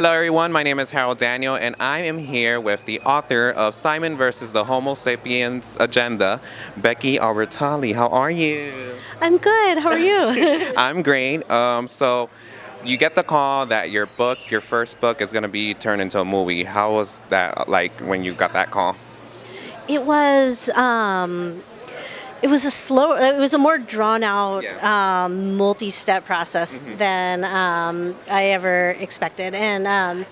Hello, everyone. My name is Harold Daniel, and I am here with the author of Simon versus the Homo Sapiens Agenda, Becky Albertalli. How are you? I'm good. How are you? I'm great. So you get the call that your book, your first book, is going to be turned into a movie. How was that like when you got that call? It was it was a more drawn out, Yeah. multi-step process than I ever expected. And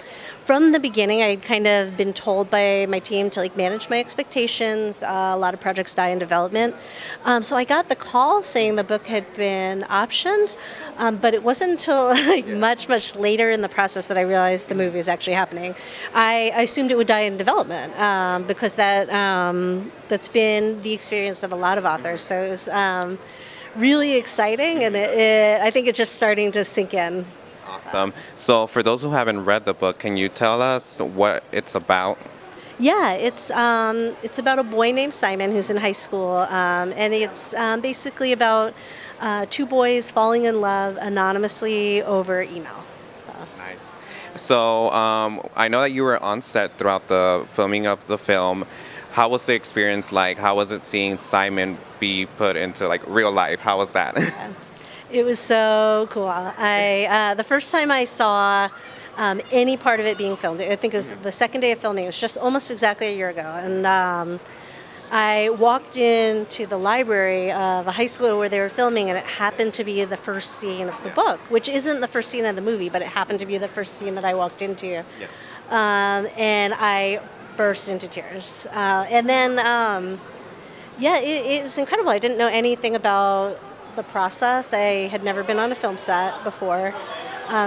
from the beginning, I'd kind of been told by my team to manage my expectations. A lot of projects die in development. So I got the call saying the book had been optioned, but it wasn't until much later in the process that I realized the movie was actually happening. I assumed it would die in development because that's been the experience of a lot of authors. So it was really exciting, and I think it's just starting to sink in. Awesome. So for those who haven't read the book, can you tell us what it's about? Yeah, it's about a boy named Simon who's in high school, and it's basically about two boys falling in love anonymously over email. So. Nice. So I know that you were on set throughout the filming of the film. How was the experience like? How was it seeing Simon be put into real life? How was that? It was so cool. The first time I saw any part of it being filmed, I think it was the second day of filming. It was just almost exactly a year ago, and I walked into the library of a high school where they were filming, and it happened to be the first scene of the book, which isn't the first scene of the movie, but it happened to be the first scene that I walked into. Yeah. And I burst into tears. And then, it was incredible. I didn't know anything about the process. I had never been on a film set before.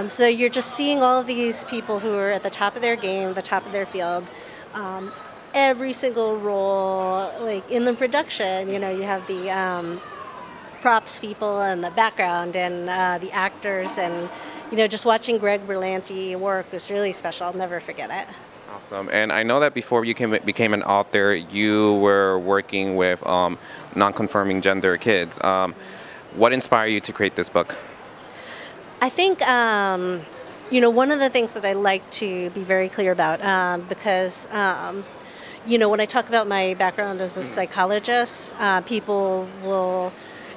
So you're just seeing all of these people who are at the top of their game, the top of their field. Every single role, in the production, you have the props people and the background and the actors, and just watching Greg Berlanti work was really special. I'll never forget it. Awesome. And I know that before you became an author, you were working with non-conforming gender kids. What inspired you to create this book? I think, one of the things that I like to be very clear about, because, when I talk about my background as a psychologist, people will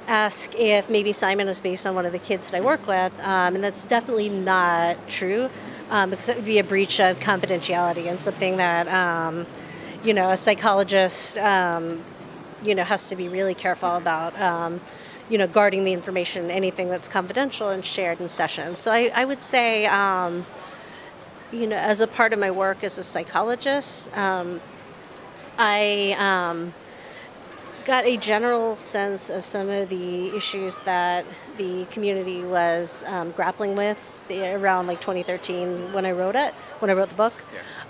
ask if maybe Simon is based on one of the kids that I work with, and that's definitely not true, because it would be a breach of confidentiality and something that, a psychologist, has to be really careful about. Guarding the information, anything that's confidential and shared in sessions. So I would say, as a part of my work as a psychologist, I got a general sense of some of the issues that the community was grappling with around 2013 when I wrote the book.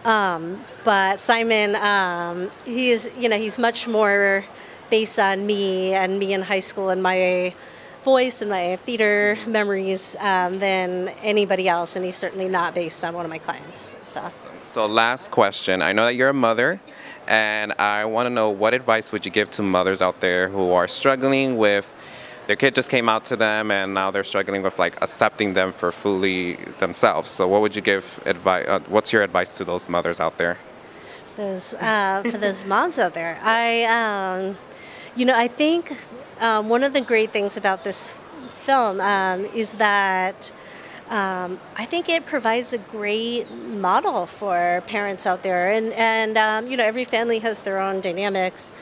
Yeah. But Simon, he's much more based on me in high school and my voice and my theater memories than anybody else, and he's certainly not based on one of my clients. So last question. I know that you're a mother, and I want to know, what advice would you give to mothers out there who are struggling with their kid just came out to them and now they're struggling with accepting them for fully themselves? So what would you give advice? What's your advice to those mothers out there? For those moms out there, I think one of the great things about this film is that I think it provides a great model for parents out there. And every family has their own dynamics.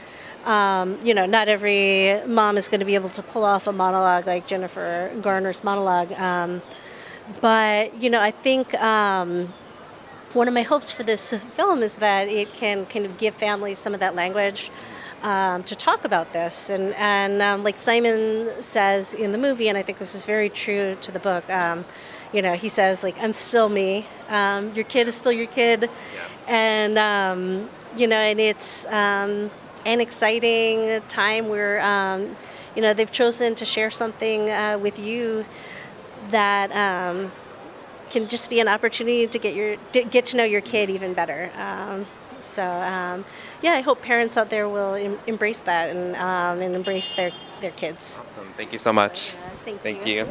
Not every mom is going to be able to pull off a monologue like Jennifer Garner's monologue. But I think one of my hopes for this film is that it can kind of give families some of that language to talk about this, and like Simon says in the movie, and I think this is very true to the book. He says I'm still me. Your kid is still your kid, yes. And and it's an exciting time where they've chosen to share something with you that can just be an opportunity to get to know your kid even better. I hope parents out there will embrace that and embrace their kids. Awesome. Thank you so much. Thank you.